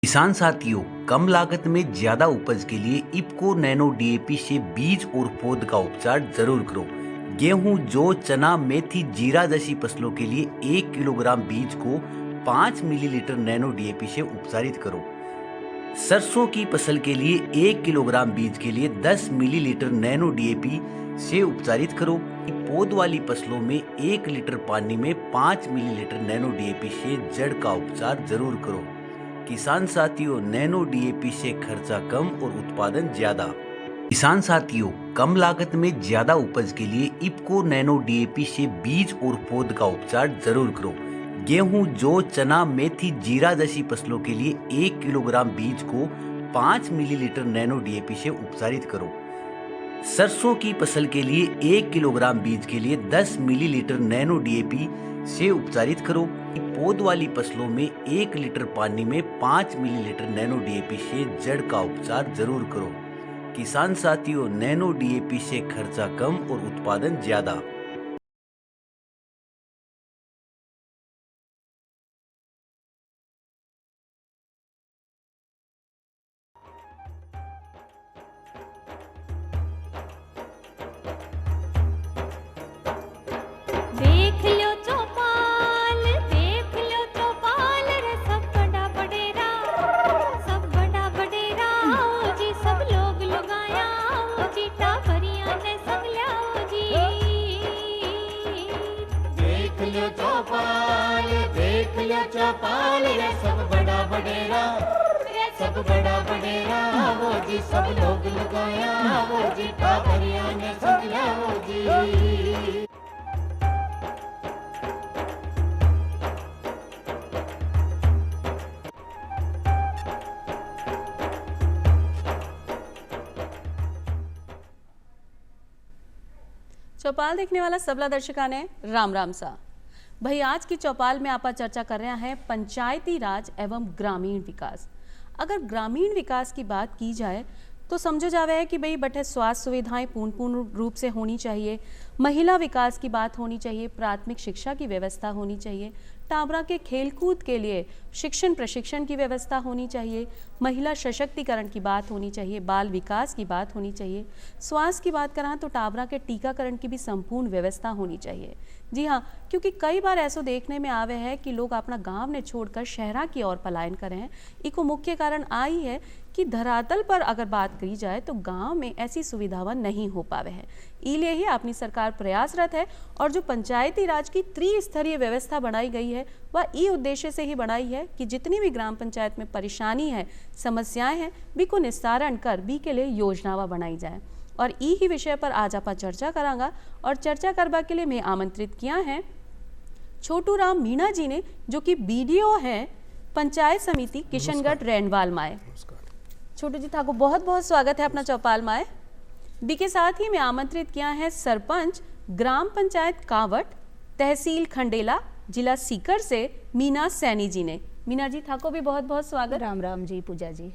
किसान साथियों, कम लागत में ज्यादा उपज के लिए इफ्को नैनो डीएपी से बीज और पौध का उपचार जरूर करो। गेहूं, जौ, चना, मेथी, जीरा जैसी फसलों के लिए 1 किलोग्राम बीज को 5 मिलीलीटर नैनो डीएपी से उपचारित करो। सरसों की फसल के लिए 1 किलोग्राम बीज के लिए 10 मिलीलीटर नैनो डीएपी से उपचारित करो। पौध वाली फसलों में 1 लीटर पानी में 5 मिलीलीटर नैनो डीएपी से जड़ का उपचार जरूर करो। किसान साथियों, नैनो डीएपी से खर्चा कम और उत्पादन ज्यादा। किसान साथियों, कम लागत में ज्यादा उपज के लिए इफ्को नैनो डीएपी से बीज और पौध का उपचार जरूर करो। गेहूं, जौ, चना, मेथी, जीरा जैसी फसलों के लिए 1 किलोग्राम बीज को 5 मिलीलीटर नैनो डीएपी से उपचारित करो। सरसों की फसल के लिए 1 किलोग्राम बीज के लिए 10 मिलीलीटर नैनो डीएपी से उपचारित करो। पौध वाली फसलों में 1 लीटर पानी में 5 मिलीलीटर नैनो डीएपी से जड़ का उपचार जरूर करो। किसान साथियों, नैनो डीएपी से खर्चा कम और उत्पादन ज्यादा। सब बड़ा बडेरा आओ जी, सब लोग लगाया आओ जी, टाबरिया ने संग लाओ जी। देख लो चौपाल रे सब बड़ा बडेरा, सब बड़ा बडेरा आओ जी, सब लोग लगाया आओ जी, टाबरिया ने संग लाओ जी। चौपाल देखने वाला सबला दर्शका ने राम राम सा भाई। आज की चौपाल में आपा चर्चा कर रहे हैं पंचायती राज एवं ग्रामीण विकास। अगर ग्रामीण विकास की बात की जाए तो समझो जावे है कि भाई बटे स्वास्थ्य सुविधाएं पूर्ण रूप से होनी चाहिए, महिला विकास की बात होनी चाहिए, प्राथमिक शिक्षा की व्यवस्था होनी चाहिए, टाबरा के खेलकूद के लिए शिक्षण प्रशिक्षण की व्यवस्था होनी चाहिए, महिला सशक्तिकरण की बात होनी चाहिए, बाल विकास की बात होनी चाहिए, स्वास्थ्य की बात करें तो टाबरा के टीकाकरण की भी संपूर्ण व्यवस्था होनी चाहिए। जी हाँ, क्योंकि कई बार ऐसा देखने में आवे है कि लोग अपना गांव ने छोड़कर शहरा की ओर पलायन करें हैं। इको मुख्य कारण आई है कि धरातल पर अगर बात करी जाए तो गांव में ऐसी सुविधाएं नहीं हो पावे है। इसलिए ही अपनी सरकार प्रयासरत है और जो पंचायती राज की त्रिस्तरीय व्यवस्था बनाई गई है वह ई उद्देश्य से ही बनाई है कि जितनी भी ग्राम पंचायत में परेशानी है, समस्याएं हैं, बी को निस्तारण कर बी के लिए योजनावा बनाई जाए। और ई ही विषय पर आज आप चर्चा करांगा और चर्चा करवा के लिए मैं आमंत्रित किया है छोटू राम मीणा जी ने, जो कि बीडीओ हैं पंचायत समिति किशनगढ़ रेंडवाल माए। छोटू जी था को बहुत बहुत स्वागत है अपना चौपाल माए। बी के साथ ही मैं आमंत्रित किया है सरपंच ग्राम पंचायत कावट, तहसील खंडेला, जिला सीकर से मीना सैनी जी ने। मीना जी था को भी बहुत बहुत स्वागत। राम राम जी, पूजा जी।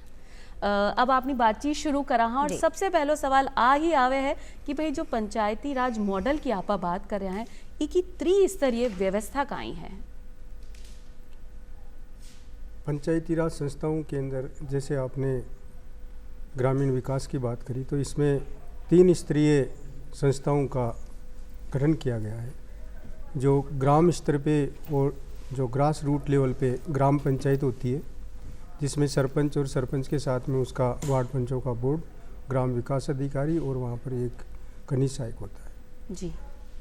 अब आपने बातचीत शुरू करा हाँ, और सबसे पहला सवाल आ ही आवे है कि भाई जो पंचायती राज मॉडल की आपा बात कर रहे हैं, इसकी त्रिस्तरीय व्यवस्था काई है। पंचायती राज संस्थाओं के अंदर जैसे आपने ग्रामीण विकास की बात करी तो इसमें 3 स्तरीय संस्थाओं का गठन किया गया है, जो ग्राम स्तर पे और जो ग्रास रूट लेवल पे ग्राम पंचायत होती है, जिसमें सरपंच और सरपंच के साथ में उसका वार्ड पंचों का बोर्ड, ग्राम विकास अधिकारी और वहाँ पर एक खनिज सहायक होता है जी।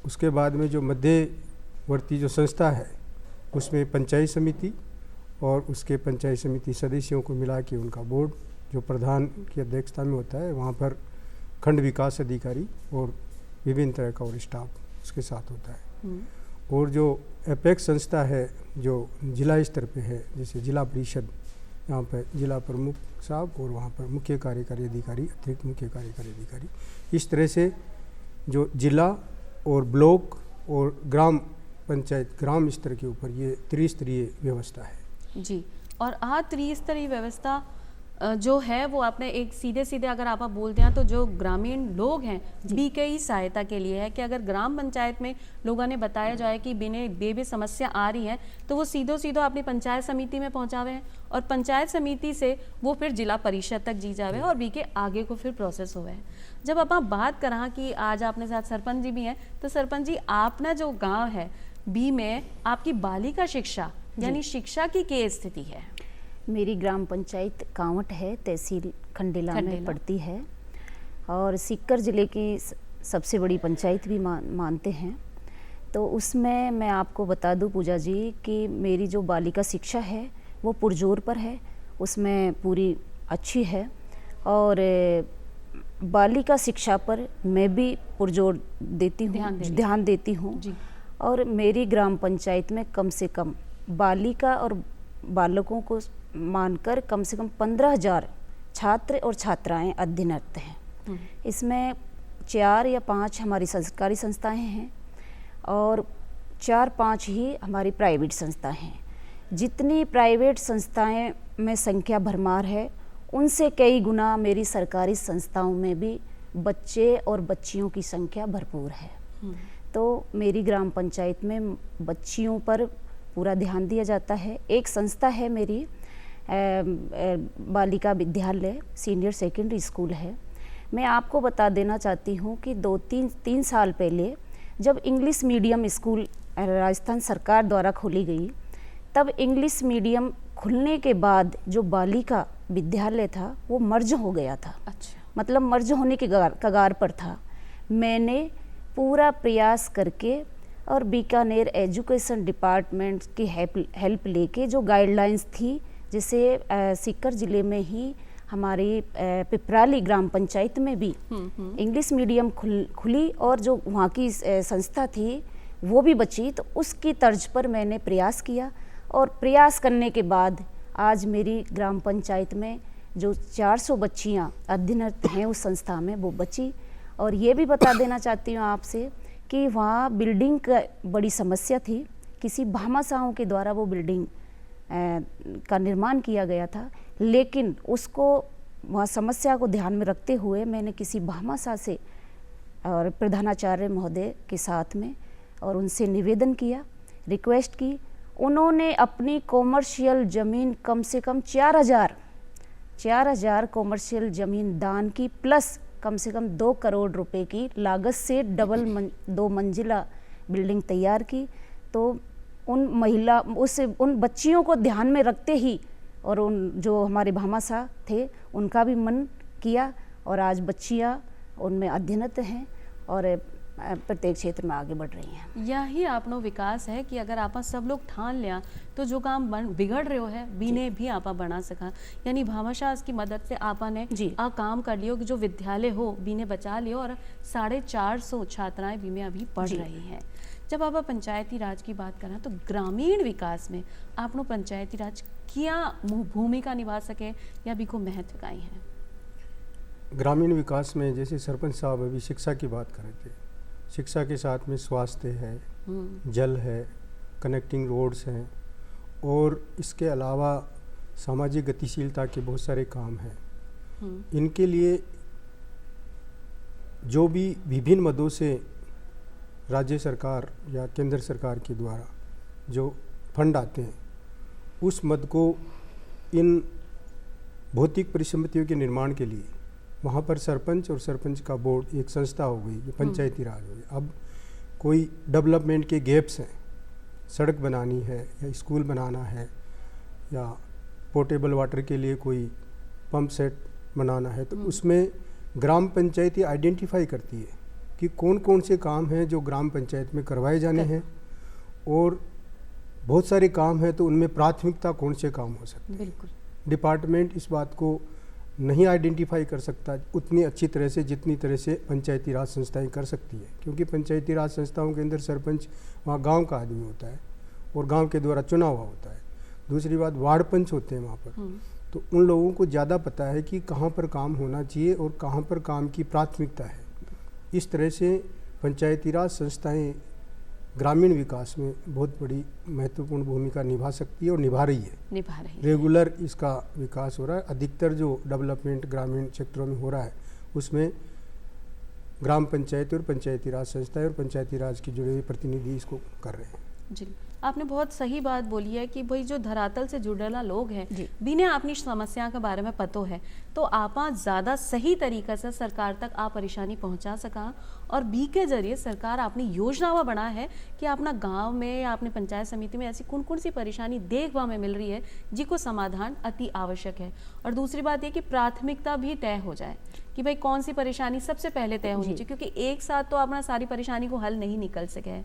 उसके बाद में जो मध्यवर्ती जो संस्था है उसमें पंचायत समिति और उसके पंचायत समिति सदस्यों को मिला के उनका बोर्ड जो प्रधान की अध्यक्षता में होता है, वहाँ पर खंड विकास अधिकारी और विभिन्न तरह का और स्टाफ उसके साथ होता है। और जो एपेक्स संस्था है जो जिला स्तर पे है, जैसे जिला परिषद, यहाँ पर जिला प्रमुख साहब और वहाँ पर मुख्य कार्यकारी अधिकारी, अतिरिक्त मुख्य कार्यकारी अधिकारी, इस तरह से जो जिला और ब्लॉक और ग्राम पंचायत ग्राम स्तर के ऊपर ये त्रिस्तरीय व्यवस्था है जी। और आ त्रिस्तरीय व्यवस्था जो है वो आपने एक सीधे सीधे अगर आप बोलते हैं तो जो ग्रामीण लोग हैं बी के ही सहायता के लिए है कि अगर ग्राम पंचायत में लोगों ने बताया जाए कि बेबी समस्या आ रही है तो वो सीधो सीधो अपनी पंचायत समिति में पहुंचावे हैं और पंचायत समिति से वो फिर जिला परिषद तक जी जावे और बी के आगे को फिर प्रोसेस होवे। जब आप बात करा कि आज आपने साथ सरपंच जी भी हैं, तो सरपंच जी आपना जो गाँव है बी में आपकी बालिका शिक्षा यानी शिक्षा की क्या स्थिति है? मेरी ग्राम पंचायत कांवट है, तहसील खंडेला में पड़ती है और सीकर ज़िले की सबसे बड़ी पंचायत भी मानते हैं। तो उसमें मैं आपको बता दूं पूजा जी कि मेरी जो बालिका शिक्षा है वो पुरजोर पर है, उसमें पूरी अच्छी है और बालिका शिक्षा पर मैं भी पुरजोर देती हूँ, ध्यान देती हूँ। और मेरी ग्राम पंचायत में कम से कम बालिका और बालकों को मानकर कम से कम 15,000 छात्र और छात्राएं अध्ययनरत हैं। इसमें 4 या 5 हमारी सरकारी संस्थाएं हैं और 4-5 ही हमारी प्राइवेट संस्थाएं हैं। जितनी प्राइवेट संस्थाएं में संख्या भरमार है उनसे कई गुना मेरी सरकारी संस्थाओं में भी बच्चे और बच्चियों की संख्या भरपूर है। तो मेरी ग्राम पंचायत में बच्चियों पर पूरा ध्यान दिया जाता है। एक संस्था है मेरी Balika Vidyalaya senior secondary school है। मैं आपको बता देना चाहती हूँ कि 2-3 साल पहले जब इंग्लिश मीडियम स्कूल राजस्थान सरकार द्वारा खोली गई, तब इंग्लिश मीडियम खुलने के बाद जो बालिका विद्यालय था वो मर्ज हो गया था। अच्छा। मतलब मर्ज होने के कगार पर था। मैंने पूरा प्रयास करके और बीकानेर एजुकेशन डिपार्टमेंट की हेल्प लेके जो गाइडलाइंस थी, जैसे सीकर ज़िले में ही हमारी पिपराली ग्राम पंचायत में भी इंग्लिश मीडियम खुली और जो वहाँ की संस्था थी वो भी बची, तो उसकी तर्ज पर मैंने प्रयास किया और प्रयास करने के बाद आज मेरी ग्राम पंचायत में जो 400 बच्चियाँ अध्ययनरत हैं उस संस्था में वो बची। और ये भी बता देना चाहती हूँ आपसे कि वहाँ बिल्डिंग का बड़ी समस्या थी। किसी भामाशाहों के द्वारा वो बिल्डिंग का निर्माण किया गया था, लेकिन उसको वहाँ समस्या को ध्यान में रखते हुए मैंने किसी भामाशाह से और प्रधानाचार्य महोदय के साथ में और उनसे निवेदन किया, रिक्वेस्ट की। उन्होंने अपनी कॉमर्शियल ज़मीन कम से कम 4,000 कॉमर्शियल ज़मीन दान की, प्लस कम से कम 2 करोड़ रुपए की लागत से 2 मंजिला बिल्डिंग तैयार की। तो उन बच्चियों को ध्यान में रखते ही और उन जो हमारे भामाशाह थे उनका भी मन किया और आज बच्चियाँ उनमें अध्ययनरत हैं और प्रत्येक क्षेत्र में आगे बढ़ रही हैं। यही आपनो विकास है कि अगर आप सब लोग ठान लिया तो जो काम बिगड़ रहे हो है बीने भी आपा बना सका। यानी भामाशाह की मदद से आपा ने आ काम कर लियो कि जो विद्यालय हो बीने बचा लियो और 450 छात्राएं बी में अभी पढ़ रही हैं। जब आप पंचायती राज की बात करें तो ग्रामीण विकास में आपनो पंचायती राज क्या भूमिका निभा सके या भी को महत्व काई है? ग्रामीण विकास में जैसे सरपंच साहब अभी शिक्षा की बात कर रहे थे, शिक्षा के साथ में स्वास्थ्य है, जल है, कनेक्टिंग रोड्स हैं और इसके अलावा सामाजिक गतिशीलता के बहुत सारे काम हैं। इनके लिए जो भी विभिन्न मदों से राज्य सरकार या केंद्र सरकार के द्वारा जो फंड आते हैं उस मद को इन भौतिक परिसंपत्तियों के निर्माण के लिए वहाँ पर सरपंच और सरपंच का बोर्ड एक संस्था हो गई, ये पंचायती राज हो गई। अब कोई डेवलपमेंट के गैप्स हैं, सड़क बनानी है या स्कूल बनाना है या पोर्टेबल वाटर के लिए कोई पंप सेट बनाना है, तो उसमें ग्राम पंचायत आइडेंटिफाई करती है कि कौन कौन से काम हैं जो ग्राम पंचायत में करवाए जाने हैं और बहुत सारे काम हैं तो उनमें प्राथमिकता कौन से काम हो सकते हैं। बिल्कुल। डिपार्टमेंट इस बात को नहीं आइडेंटिफाई कर सकता उतनी अच्छी तरह से जितनी तरह से पंचायती राज संस्थाएं कर सकती है, क्योंकि पंचायती राज संस्थाओं के अंदर सरपंच वहाँ गांव का आदमी होता है और गांव के द्वारा चुना हुआ होता है। दूसरी बात वार्ड पंच होते हैं वहाँ पर, तो उन लोगों को ज़्यादा पता है कि कहाँ पर काम होना चाहिए और कहाँ पर काम की प्राथमिकता है। इस तरह से पंचायती राज संस्थाएं ग्रामीण विकास में बहुत बड़ी महत्वपूर्ण भूमिका निभा सकती है और निभा रही है। निभा रही है। रेगुलर इसका विकास हो रहा है। अधिकतर जो डेवलपमेंट ग्रामीण क्षेत्रों में हो रहा है उसमें ग्राम पंचायत और पंचायती राज संस्थाएं और पंचायती राज के जुड़े हुए प्रतिनिधि इसको कर रहे हैं। जी, आपने बहुत सही बात बोली है कि भाई जो धरातल से जुड़ेला लोग हैं जी। बिना अपनी समस्या के बारे में पतो है तो आप ज़्यादा सही तरीक़े से सरकार तक आप परेशानी पहुंचा सका और बी के जरिए सरकार अपनी योजनावा बना है कि अपना गांव में या अपने पंचायत समिति में ऐसी कौन कौन सी परेशानी देखवा में मिल रही है जिसको समाधान अति आवश्यक है। और दूसरी बात ये कि प्राथमिकता भी तय हो जाए कि भाई कौन सी परेशानी सबसे पहले तय होनी चाहिए, क्योंकि एक साथ तो अपना सारी परेशानी को हल नहीं निकल सके है।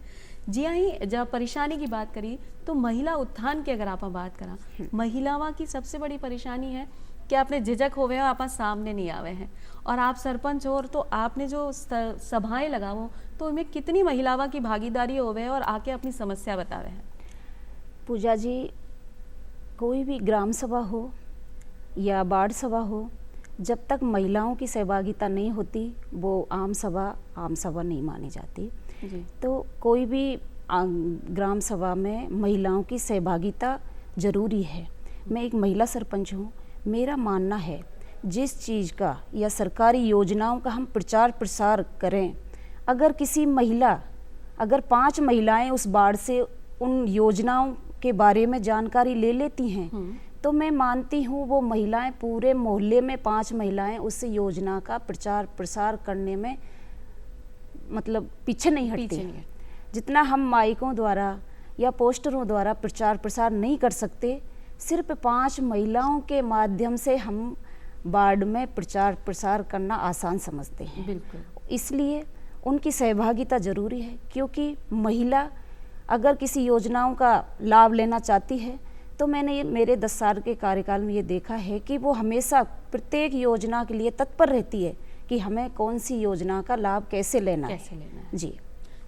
जी हाँ, ही जब परेशानी की बात करी तो महिला उत्थान की अगर आप बात करा, महिलावां की सबसे बड़ी परेशानी है कि आपने झिझक होवे हो, आप सामने नहीं आवे हैं। और आप सरपंच हो तो आपने जो सभाएं लगावो तो उनमें कितनी महिलावां की भागीदारी होवे और आके अपनी समस्या बतावे हैं। पूजा जी, कोई भी ग्राम सभा हो या वार्ड सभा हो, जब तक महिलाओं की सहभागिता नहीं होती वो आम सभा नहीं मानी जाती। जी। तो कोई भी ग्राम सभा में महिलाओं की सहभागिता ज़रूरी है। मैं एक महिला सरपंच हूँ। मेरा मानना है जिस चीज़ का या सरकारी योजनाओं का हम प्रचार प्रसार करें, अगर किसी महिला, अगर 5 महिलाएं उस वार्ड से उन योजनाओं के बारे में जानकारी ले लेती हैं तो मैं मानती हूँ वो महिलाएं पूरे मोहल्ले में 5 महिलाएं उस योजना का प्रचार प्रसार करने में मतलब पीछे नहीं हटती। जितना हम माइकों द्वारा या पोस्टरों द्वारा प्रचार प्रसार नहीं कर सकते, सिर्फ 5 महिलाओं के माध्यम से हम वार्ड में प्रचार प्रसार करना आसान समझते हैं। बिल्कुल। इसलिए उनकी सहभागिता ज़रूरी है, क्योंकि महिला अगर किसी योजनाओं का लाभ लेना चाहती है तो मैंने ये मेरे 10 साल के कार्यकाल में ये देखा है कि वो हमेशा प्रत्येक योजना के लिए तत्पर रहती है कि हमें कौन सी योजना का लाभ कैसे लेना है। जी।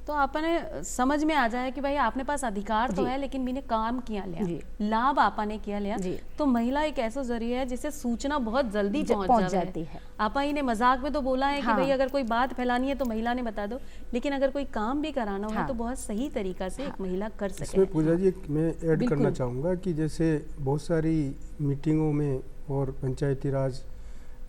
तो आपने समझ में आ जाए कि भाई आपने पास अधिकार तो है लेकिन मैंने काम किया लिया, लाभ आपने किया लिया। तो महिला एक ऐसा जरिया है जिससे सूचना बहुत जल्दी पहुंच जाती है। आपा ने मजाक में तो बोला है कि भाई अगर कोई बात फैलानी है तो महिला ने बता दो, लेकिन अगर कोई काम भी कराना हो तो बहुत सही तरीका से एक महिला कर सके। इसमें पूजा जी मैं ऐड करना चाहूँगा कि जैसे बहुत सारी मीटिंगों में और पंचायती राज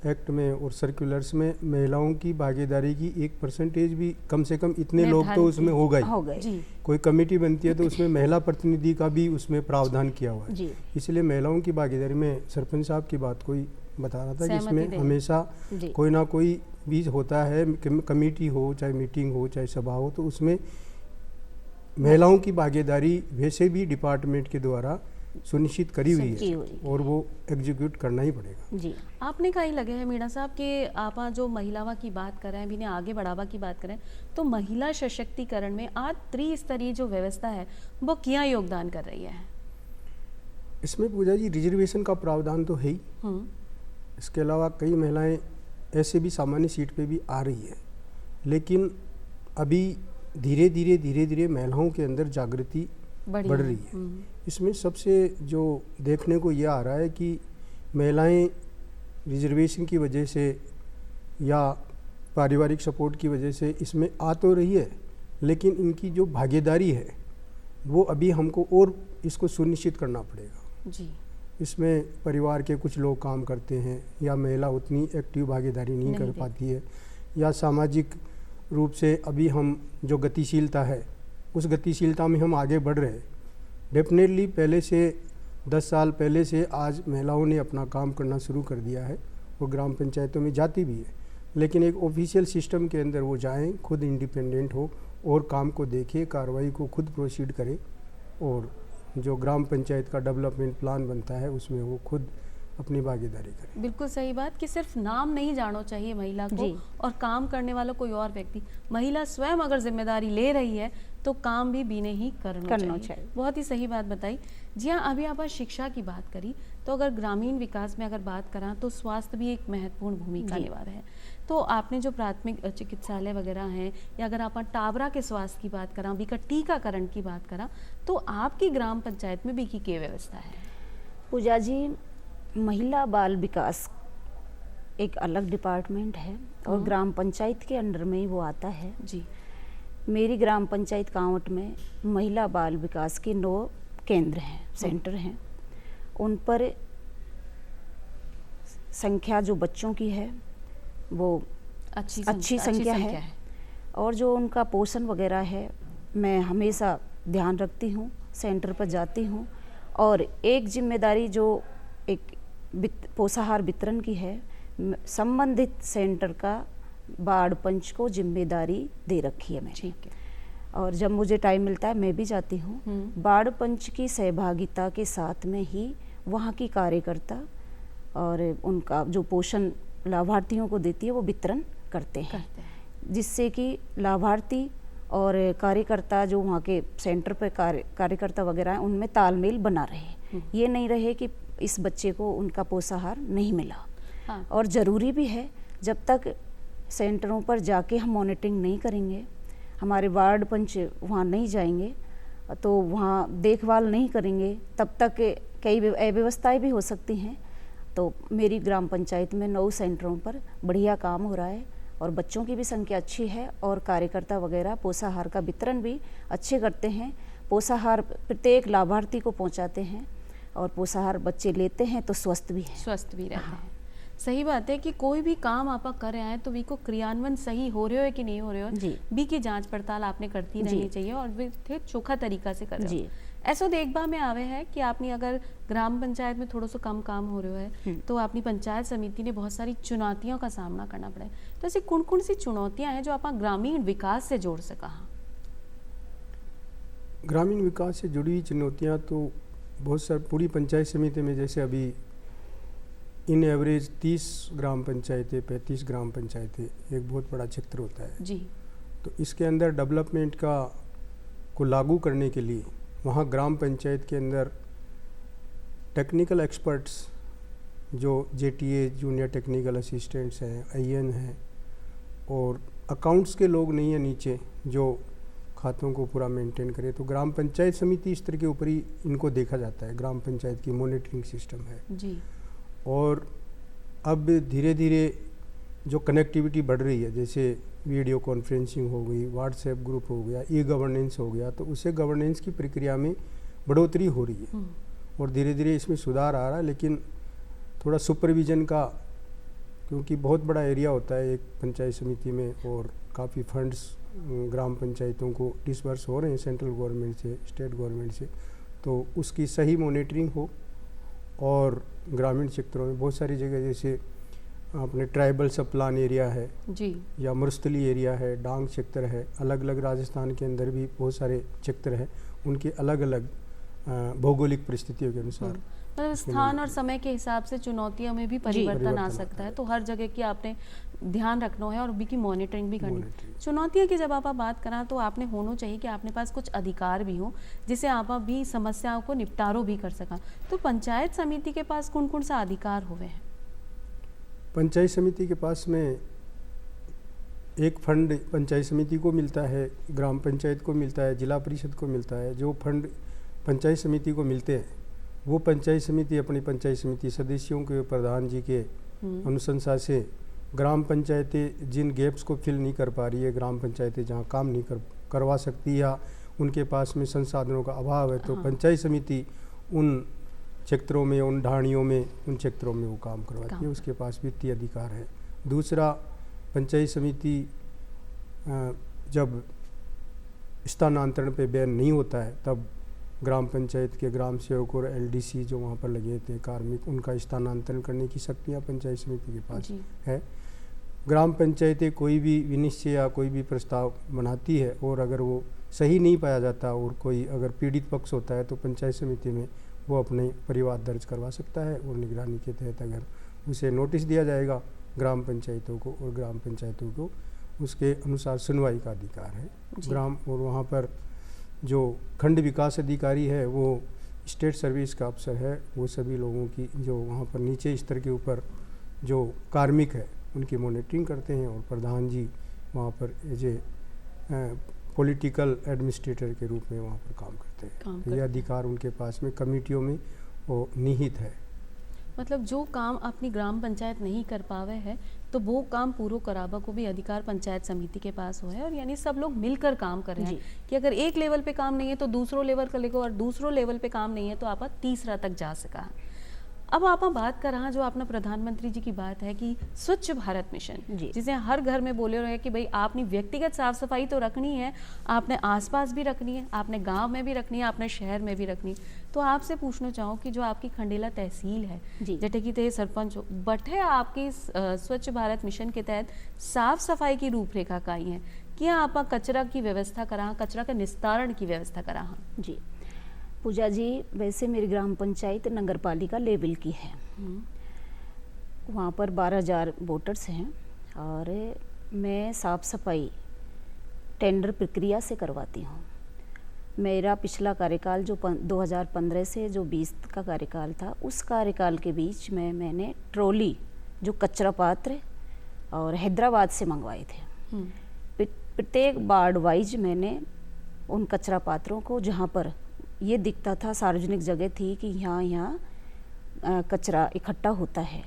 एक्ट में और सर्कुलर्स में महिलाओं की भागीदारी की 1% भी कम से कम इतने लोग तो उसमें हो गए। कोई कमेटी बनती है तो उसमें महिला प्रतिनिधि का भी उसमें प्रावधान किया हुआ है। इसलिए महिलाओं की भागीदारी में सरपंच साहब की बात कोई बता रहा था कि इसमें हमेशा कोई ना कोई भी होता है, कमेटी हो चाहे मीटिंग हो चाहे सभा हो, तो उसमें महिलाओं की भागीदारी वैसे भी डिपार्टमेंट के द्वारा सुनिश्चित करी हुई है और वो एग्जीक्यूट करना ही पड़ेगा। जी। आपने कहीं लगे हैं मीणा साहब कि आप जो महिलावा की बात कर रहे हैं, भी आगे बढ़ावा की बात करें, तो महिला सशक्तिकरण में आज त्रिस्तरीय जो व्यवस्था है वो क्या योगदान कर रही है? इसमें पूजा जी रिजर्वेशन का प्रावधान तो है ही, इसके अलावा कई महिलाएं ऐसे भी सामान्य सीट पे भी आ रही है, लेकिन अभी धीरे धीरे महिलाओं के अंदर जागृति बढ़ रही है। इसमें सबसे जो देखने को यह आ रहा है कि महिलाएं रिजर्वेशन की वजह से या पारिवारिक सपोर्ट की वजह से इसमें आ तो रही है, लेकिन इनकी जो भागीदारी है वो अभी हमको और इसको सुनिश्चित करना पड़ेगा। जी। इसमें परिवार के कुछ लोग काम करते हैं या महिला उतनी एक्टिव भागीदारी नहीं कर पाती है, या सामाजिक रूप से अभी हम जो गतिशीलता है उस गतिशीलता में हम आगे बढ़ रहे हैं। डेफिनेटली पहले से 10 साल पहले से आज महिलाओं ने अपना काम करना शुरू कर दिया है, वो ग्राम पंचायतों में जाती भी है, लेकिन एक ऑफिशियल सिस्टम के अंदर वो जाएं, खुद इंडिपेंडेंट हो और काम को देखे, कार्रवाई को खुद प्रोसीड करे, और जो ग्राम पंचायत का डेवलपमेंट प्लान बनता है उसमें वो खुद अपनी भागीदारी करें। बिल्कुल सही बात कि सिर्फ नाम नहीं जानो चाहिए महिला को, और काम करने वाला कोई और व्यक्ति, महिला स्वयं अगर जिम्मेदारी ले रही है तो काम भी बीने ही करना चाहिए। बहुत ही सही बात बताई। जी हाँ, अभी आप शिक्षा की बात करी तो अगर ग्रामीण विकास में अगर बात करा तो स्वास्थ्य भी एक महत्वपूर्ण भूमिका निभा रहा है। तो आपने जो प्राथमिक चिकित्सालय वगैरह हैं, या अगर आप टावरा के स्वास्थ्य की बात करा, भी का टीकाकरण की बात करा, तो आपकी ग्राम पंचायत में भी की क्या व्यवस्था है? पूजा जी, महिला बाल विकास एक अलग डिपार्टमेंट है और ग्राम पंचायत के अंडर में ही वो आता है। जी। मेरी ग्राम पंचायत कांवट में महिला बाल विकास के 9 केंद्र हैं, सेंटर हैं। उन पर संख्या जो बच्चों की है वो अच्छी संख्या है और जो उनका पोषण वगैरह है मैं हमेशा ध्यान रखती हूँ, सेंटर पर जाती हूँ। और एक जिम्मेदारी जो एक पोषाहार वितरण की है, संबंधित सेंटर का वार्ड पंच को जिम्मेदारी दे रखी है मैंने। ठीक है। और जब मुझे टाइम मिलता है मैं भी जाती हूँ। वार्ड पंच की सहभागिता के साथ में ही वहाँ की कार्यकर्ता और उनका जो पोषण लाभार्थियों को देती है वो वितरण करते हैं, जिससे कि लाभार्थी और कार्यकर्ता जो वहाँ के सेंटर पर कार्यकर्ता वगैरह हैं उनमें तालमेल बना रहे। ये नहीं रहे कि इस बच्चे को उनका पोषाहार नहीं मिला। हाँ। और ज़रूरी भी है, जब तक सेंटरों पर जाके हम मॉनिटरिंग नहीं करेंगे, हमारे वार्ड पंच वहाँ नहीं जाएंगे तो वहाँ देखभाल नहीं करेंगे, तब तक कई अव्यवस्थाएं भी हो सकती हैं। तो मेरी ग्राम पंचायत में 9 सेंटरों पर बढ़िया काम हो रहा है और बच्चों की भी संख्या अच्छी है और कार्यकर्ता वगैरह पोषाहार का वितरण भी अच्छे करते हैं। पोषाहार प्रत्येक लाभार्थी को पहुंचाते हैं और पोषाहार बच्चे लेते हैं तो स्वस्थ भी रहते हैं। सही बात है कि कोई भी काम आप कर रहे हैं तो वी को क्रियान्वयन सही हो रहे हो कि नहीं हो रहे हो, बी की जांच पड़ताल आपने करती रहनी चाहिए और वे थे चोखा तरीका से कर रहे हो। ऐसा देखबा में आवे है कि आपने अगर ग्राम पंचायत में थोड़ा सा कम काम हो रहा है तो अपनी पंचायत समिति ने बहुत सारी चुनौतियों का सामना करना पड़ा है। तो ऐसी कौन कौन सी चुनौतियां हैं जो आप ग्रामीण विकास से जोड़ सका? ग्रामीण विकास से जुड़ी हुई चुनौतियाँ तो बहुत सारी पूरी पंचायत समिति में, जैसे अभी इन एवरेज 30 ग्राम पंचायतें 35 ग्राम पंचायतें एक बहुत बड़ा क्षेत्र होता है जी। तो इसके अंदर डेवलपमेंट को लागू करने के लिए वहाँ ग्राम पंचायत के अंदर टेक्निकल एक्सपर्ट्स जो JTA जूनियर टेक्निकल असिस्टेंट्स हैं, IN हैं और अकाउंट्स के लोग नहीं हैं नीचे जो खातों को पूरा मेंटेन करे। तो ग्राम पंचायत समिति स्तर के ऊपर ही इनको देखा जाता है, ग्राम पंचायत की मॉनिटरिंग सिस्टम है जी। और अब धीरे धीरे जो कनेक्टिविटी बढ़ रही है, जैसे वीडियो कॉन्फ्रेंसिंग हो गई, व्हाट्सएप ग्रुप हो गया, गवर्नेंस हो गया, तो उससे गवर्नेंस की प्रक्रिया में बढ़ोतरी हो रही है और धीरे धीरे इसमें सुधार आ रहा है। लेकिन थोड़ा सुपरविजन का, क्योंकि बहुत बड़ा एरिया होता है एक पंचायत समिति में और काफ़ी फंड्स ग्राम पंचायतों को डिसबर्स हो रहे हैं सेंट्रल गवर्नमेंट से, स्टेट गवर्नमेंट से, तो उसकी सही मॉनिटरिंग हो। और ग्रामीण क्षेत्रों में बहुत सारी जगह, जैसे अपने ट्राइबल सब प्लान एरिया है जी, या मरुस्थली एरिया है, डांग क्षेत्र है, अलग अलग राजस्थान के अंदर भी बहुत सारे क्षेत्र हैं, उनके अलग अलग भौगोलिक परिस्थितियों के अनुसार मतलब स्थान और समय के हिसाब से चुनौतियों में भी परिवर्तन आ सकता है। तो हर जगह की आपने ध्यान रखना है और उनकी की मॉनिटरिंग भी करनी। चुनौतियों की जब आप बात करा तो आपने होना चाहिए कि आपने पास कुछ अधिकार भी हो जिसे आप भी समस्याओं को निपटारो भी कर सका। तो पंचायत समिति के पास कौन कौन सा अधिकार हुए हैं? पंचायत समिति के पास में एक फंड पंचायत समिति को मिलता है, ग्राम पंचायत को मिलता है, जिला परिषद को मिलता है। जो फंड पंचायत समिति को मिलते हैं वो पंचायत समिति अपनी पंचायत समिति सदस्यों के प्रधान जी के अनुशंसा से ग्राम पंचायतें जिन गैप्स को फिल नहीं कर पा रही है, ग्राम पंचायतें जहाँ काम नहीं करवा सकती या उनके पास में संसाधनों का अभाव है, तो पंचायत समिति उन क्षेत्रों में, उन ढाणियों में, उन क्षेत्रों में वो काम करवाती है। उसके पास वित्तीय अधिकार है। दूसरा, पंचायत समिति जब स्थानांतरण पे बैन नहीं होता है तब ग्राम पंचायत के ग्राम सेवक और LDC जो वहाँ पर लगे थे कार्मिक, उनका स्थानांतरण करने की शक्तियाँ पंचायत समिति के पास है। ग्राम पंचायतें कोई भी विनिश्चय या कोई भी प्रस्ताव बनाती है और अगर वो सही नहीं पाया जाता और कोई अगर पीड़ित पक्ष होता है तो पंचायत समिति में वो अपने परिवाद दर्ज करवा सकता है और निगरानी के तहत अगर उसे नोटिस दिया जाएगा ग्राम पंचायतों को और ग्राम पंचायतों को उसके अनुसार सुनवाई का अधिकार है। ग्राम और वहाँ पर जो खंड विकास अधिकारी है वो स्टेट सर्विस का अफसर है, वो सभी लोगों की जो वहाँ पर नीचे स्तर के ऊपर जो कार्मिक है उनकी मॉनिटरिंग करते हैं और प्रधान जी वहाँ पर एज ए पॉलिटिकल एडमिनिस्ट्रेटर के रूप में वहाँ पर काम करते हैं। तो ये अधिकार उनके पास में कमेटियों में वो निहित है। मतलब जो काम अपनी ग्राम पंचायत नहीं कर पावे है तो वो काम पूरो कराबा को भी अधिकार पंचायत समिति के पास हो है, और यानी सब लोग मिलकर काम कर रहे हैं कि अगर एक लेवल पे काम नहीं है तो दूसरो लेवल कर लेगो, और दूसरो लेवल पे काम नहीं है तो आप तीसरा तक जा सका। अब आप बात कर रहा जो अपना प्रधानमंत्री जी की बात है कि स्वच्छ भारत मिशन, जिसे हर घर में बोले रहे कि भाई आपने व्यक्तिगत साफ सफाई तो रखनी है, आपने आसपास भी रखनी है, आपने गांव में भी रखनी है, आपने शहर में भी रखनी। तो आपसे पूछना चाहूँ कि जो आपकी खंडेला तहसील है जटे की ते सरपंच हो बटे आपकी स्वच्छ भारत मिशन के तहत साफ सफाई की रूपरेखा काई है, क्या आप कचरा की व्यवस्था करा, कचरा का निस्तारण की व्यवस्था करा? जी पूजा जी, वैसे मेरी ग्राम पंचायत नगर पालिका लेवल की है, वहाँ पर 12,000 वोटर्स हैं, और मैं साफ़ सफाई टेंडर प्रक्रिया से करवाती हूँ। मेरा पिछला कार्यकाल जो 2015 से जो 20 का कार्यकाल था, उस कार्यकाल के बीच में मैंने ट्रॉली जो कचरा पात्र और हैदराबाद से मंगवाए थे। प्रत्येक वार्ड वाइज मैंने उन कचरा पात्रों को, जहाँ पर ये दिखता था सार्वजनिक जगह थी कि यहाँ कचरा इकट्ठा होता है,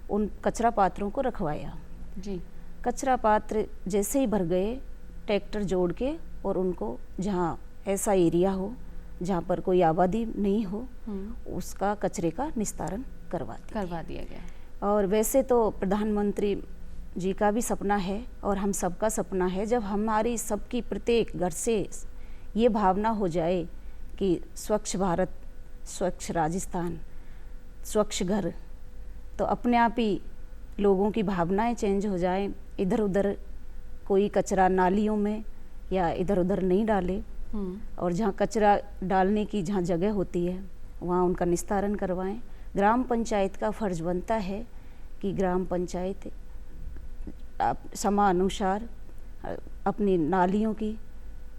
उन कचरा पात्रों को रखवाया जी। कचरा पात्र जैसे ही भर गए, ट्रैक्टर जोड़ के और उनको जहाँ ऐसा एरिया हो जहाँ पर कोई आबादी नहीं हो, उसका कचरे का निस्तारण करवा दिया गया। और वैसे तो प्रधानमंत्री जी का भी सपना है और हम सबका सपना है, जब हमारी सबकी प्रत्येक घर से ये भावना हो जाए कि स्वच्छ भारत, स्वच्छ राजस्थान, स्वच्छ घर, तो अपने आप ही लोगों की भावनाएं चेंज हो जाएं। इधर उधर कोई कचरा नालियों में या इधर उधर नहीं डाले, और जहाँ कचरा डालने की जहाँ जगह होती है वहाँ उनका निस्तारण करवाएं। ग्राम पंचायत का फर्ज बनता है कि ग्राम पंचायत समानुसार अपनी नालियों की,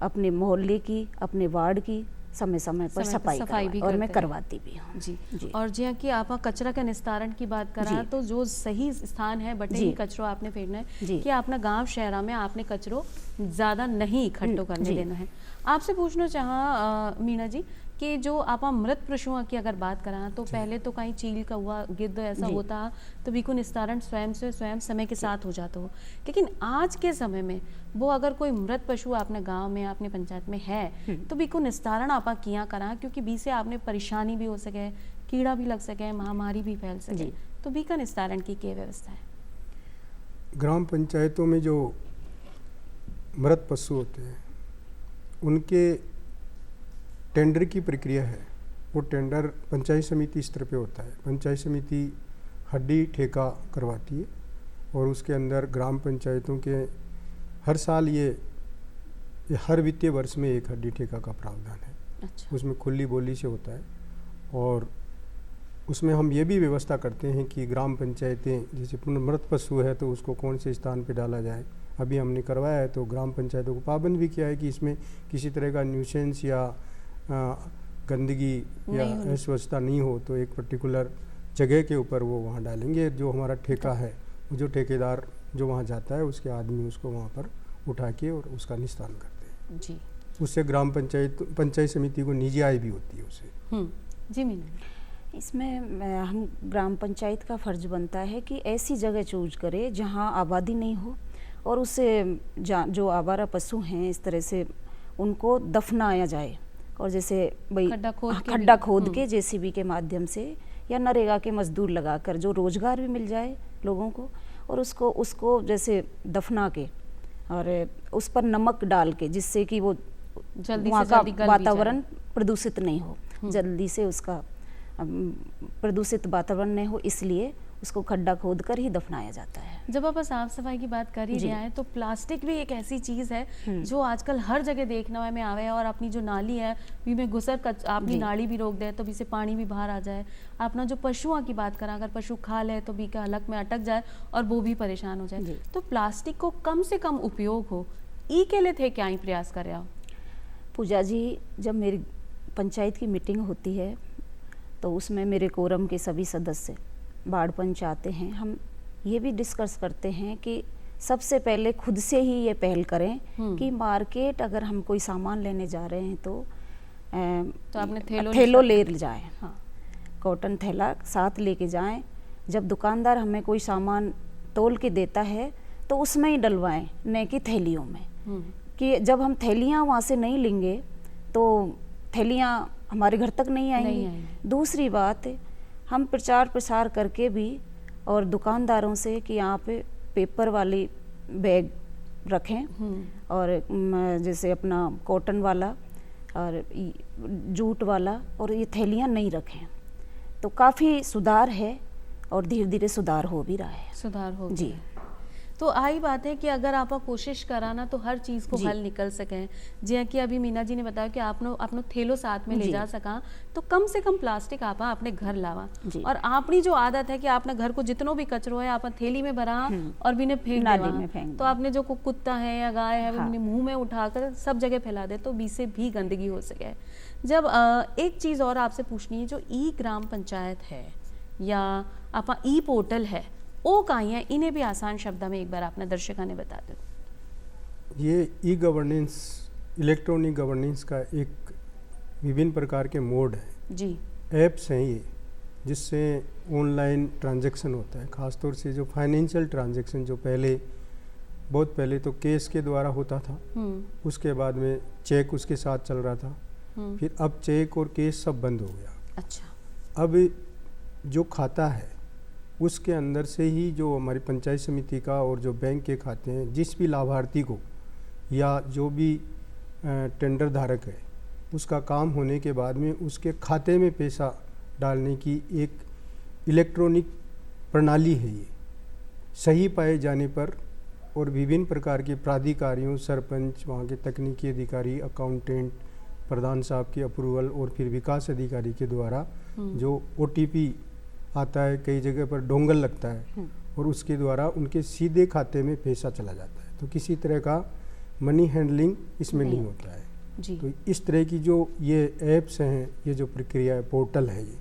अपने मोहल्ले की, अपने वार्ड की समय समय पर सफाई भी, और मैं करवाती भी हूँ जी। और जी कि आप कचरा के निस्तारण की बात करा, तो जो सही स्थान है बटे ही कचरो आपने फेरना है कि अपना गांव शहरा में आपने कचरो ज़्यादा नहीं इकट्ठो करने देना है। आपसे पूछना चाहा मीना जी कि जो आप मृत पशुओं की अगर बात करा, तो पहले तो कहीं चील का हुआ, गिद्ध ऐसा होता तो भी को निस्तारण स्वयं से स्वयं समय के साथ हो जाता हो, लेकिन आज के समय में वो अगर कोई मृत पशु अपने गांव में, अपने पंचायत में है, तो भी को निस्तारण आप किया करा, क्योंकि बी से आपने परेशानी भी हो सके, कीड़ा भी लग सके, महामारी भी फैल सके, तो बी का निस्तारण की क्या व्यवस्था है? ग्राम पंचायतों में जो मृत पशु होते हैं उनके टेंडर की प्रक्रिया है, वो टेंडर पंचायत समिति स्तर पे होता है। पंचायत समिति हड्डी ठेका करवाती है, और उसके अंदर ग्राम पंचायतों के हर साल ये हर वित्तीय वर्ष में एक हड्डी ठेका का प्रावधान है। अच्छा। उसमें खुली बोली से होता है, और उसमें हम ये भी व्यवस्था करते हैं कि ग्राम पंचायतें, जैसे मृत पशु है तो उसको कौन से स्थान पे डाला जाए, अभी हमने करवाया है, तो ग्राम पंचायतों को पाबंद भी किया है कि इसमें किसी तरह का न्यूसेंस या गंदगी या अस्वच्छता नहीं हो, तो एक पर्टिकुलर जगह के ऊपर वो वहाँ डालेंगे। जो हमारा ठेका है, जो ठेकेदार जो वहाँ जाता है, उसके आदमी उसको वहाँ पर उठा के और उसका निस्तारण करते हैं जी। उससे ग्राम पंचायत समिति को निजी आय भी होती है उससे। जी मीना, इसमें हम ग्राम पंचायत का फर्ज बनता है कि ऐसी जगह चूज करे जहाँ आबादी नहीं हो, और उससे जो आवारा पशु हैं इस तरह से उनको दफनाया जाए, और जैसे भाई खड्डा खोद के जेसीबी के माध्यम से या नरेगा के मजदूर लगाकर जो रोजगार भी मिल जाए लोगों को, और उसको जैसे दफना के और उस पर नमक डाल के, जिससे कि वो वहाँ का वातावरण प्रदूषित नहीं हो, जल्दी से उसका प्रदूषित वातावरण नहीं हो, इसलिए उसको खड्डा खोद कर ही दफनाया जाता है। जब आप साफ सफाई की बात कर ही रहे हैं, तो प्लास्टिक भी एक ऐसी चीज है जो आजकल हर जगह देखने में आवे है, और अपनी जो नाली है भी में घुसर अपनी नाली भी रोक दे तो भी से पानी भी बाहर आ जाए। अपना जो पशुओं की बात करा, अगर पशु खा ले तो भी का हलक में अटक जाए और वो भी परेशान हो जाए, तो प्लास्टिक को कम से कम उपयोग हो, ई के लिए थे क्या ही प्रयास कर रहे हो? पूजा जी, जब मेरी पंचायत की मीटिंग होती है तो उसमें मेरे कोरम के सभी सदस्य वार्ड पंच आते हैं। हम ये भी डिस्कस करते हैं कि सबसे पहले खुद से ही ये पहल करें कि मार्केट अगर हम कोई सामान लेने जा रहे हैं तो आपने थैलो ले जाएं। हाँ, कॉटन थैला साथ लेके जाएं। जब दुकानदार हमें कोई सामान तौल के देता है तो उसमें ही डलवाएं, न कि थैलियों में। कि जब हम थैलियाँ वहाँ से नहीं लेंगे तो थैलियाँ हमारे घर तक नहीं आएंगी। दूसरी बात, हम प्रचार प्रसार करके भी और दुकानदारों से कि यहाँ पे पेपर वाली बैग रखें और जैसे अपना कॉटन वाला और जूट वाला, और ये थैलियाँ नहीं रखें, तो काफ़ी सुधार है और धीरे धीरे सुधार हो भी रहा है। सुधार हो जी। तो आई बात है कि अगर आप कोशिश कराना तो हर चीज़ को हल निकल सकें। जी कि अभी मीना जी ने बताया कि आपने अपनो थैलो साथ में ले जा सका, तो कम से कम प्लास्टिक आप अपने घर लावा। और आपनी जो आदत है कि आपने घर को जितनो भी कचरो है आप थैली में भरा और भी फेंक देवा, तो आपने जो कुत्ता है या गाय है वो मुंह में उठाकर सब जगह फैला दे, तो बी से भी गंदगी हो सके। जब एक चीज़ और आपसे पूछनी है, जो ई ग्राम पंचायत है या आपा ई पोर्टल है, वो कहीं है, इन्हें भी आसान शब्द में एक बार आपने दर्शकों ने बता दो। ये ई गवर्नेंस, इलेक्ट्रॉनिक गवर्नेंस का एक विभिन्न प्रकार के मोड है जी। ऐप्स हैं ये, जिससे ऑनलाइन ट्रांजैक्शन होता है। ख़ासतौर से जो फाइनेंशियल ट्रांजैक्शन जो बहुत पहले तो कैश के द्वारा होता था, उसके बाद में चेक उसके साथ चल रहा था, फिर अब चेक और कैश सब बंद हो गया। अच्छा। अब जो खाता है उसके अंदर से ही जो हमारी पंचायत समिति का और जो बैंक के खाते हैं, जिस भी लाभार्थी को या जो भी टेंडर धारक है, उसका काम होने के बाद में उसके खाते में पैसा डालने की एक इलेक्ट्रॉनिक प्रणाली है। ये सही पाए जाने पर और विभिन्न प्रकार के प्राधिकारियों, सरपंच, वहाँ के तकनीकी अधिकारी, अकाउंटेंट, प्रधान साहब की अप्रूवल और फिर विकास अधिकारी के द्वारा जो OTP आता है, कई जगह पर डोंगल लगता है और उसके द्वारा उनके सीधे खाते में पैसा चला जाता है। तो किसी तरह का मनी हैंडलिंग इसमें नहीं होता है जी। तो इस तरह की जो ये ऐप्स हैं, ये जो प्रक्रिया है, पोर्टल है ये,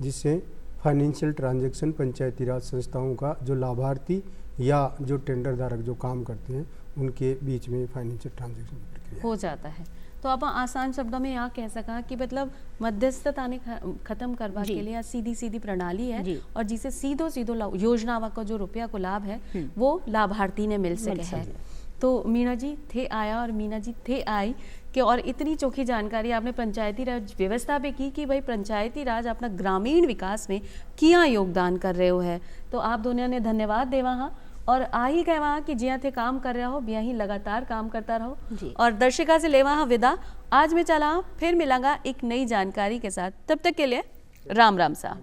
जिससे फाइनेंशियल ट्रांजैक्शन पंचायती राज संस्थाओं का जो लाभार्थी या जो टेंडर धारक जो काम करते हैं उनके बीच में फाइनेंशियल ट्रांजैक्शन की प्रक्रिया हो जाता है। तो आप आसान शब्दों में यहाँ कह सका कि मतलब मध्यस्थता ने खत्म करवा के लिए सीधी सीधी प्रणाली है और जिसे सीधो योजना का जो रुपया को लाभ है वो लाभार्थी ने मिल सके है। तो मीना जी थे आया और मीना जी थे आई कि और इतनी चोखी जानकारी आपने पंचायती राज व्यवस्था पे की कि भाई पंचायती राज अपना ग्रामीण विकास में किया योगदान कर रहे हो है। तो आप दोनों ने धन्यवाद देवा हाँ, और आ ही कहवा कि जिया थे काम कर रहा हो बिया ही लगातार काम करता रहो। और दर्शिका से लेवा हाँ विदा, आज मैं चला फिर मिलांगा एक नई जानकारी के साथ, तब तक के लिए राम राम सा।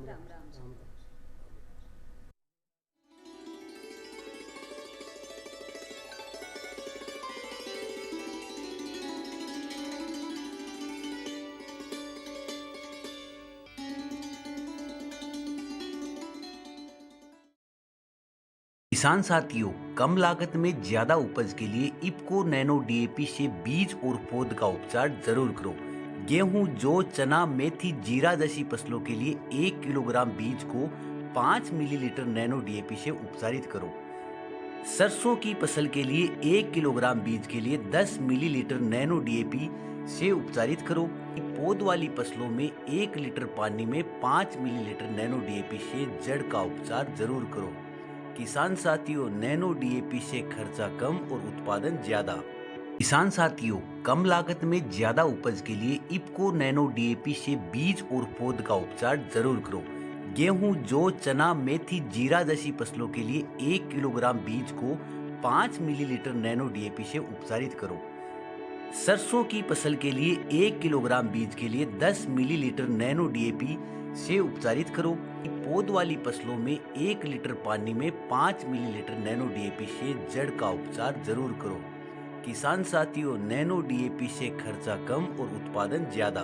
किसान साथियों, कम लागत में ज्यादा उपज के लिए इफ्को नैनो DAP से बीज और पौध का उपचार जरूर करो। गेहूं, जौ, चना, मेथी, जीरा जैसी फसलों के लिए 1 किलोग्राम बीज को 5 मिलीलीटर नैनो DAP से उपचारित करो। सरसों की फसल के लिए 1 किलोग्राम बीज के लिए 10 मिलीलीटर नैनो DAP से उपचारित करो। पौध वाली फसलों में 1 लीटर पानी में 5 मिलीलीटर नैनो DAP से जड़ का उपचार जरूर करो। किसान साथियों, नैनो DAP से खर्चा कम और उत्पादन ज्यादा। किसान साथियों, कम लागत में ज्यादा उपज के लिए इफ्को नैनो DAP से बीज और पौध का उपचार जरूर करो। गेहूं, जौ, चना, मेथी, जीरा जैसी फसलों के लिए 1 किलोग्राम बीज को 5 मिलीलीटर नैनो DAP से उपचारित करो। सरसों की फसल के लिए 1 किलोग्राम बीज के लिए 10 मिलीलीटर नैनो DAP से उपचारित करो। पौध वाली फसलों में 1 लीटर पानी में 5 मिलीलीटर नैनो DAP से जड़ का उपचार जरूर करो। किसान साथियों, नैनो DAP से खर्चा कम और उत्पादन ज्यादा।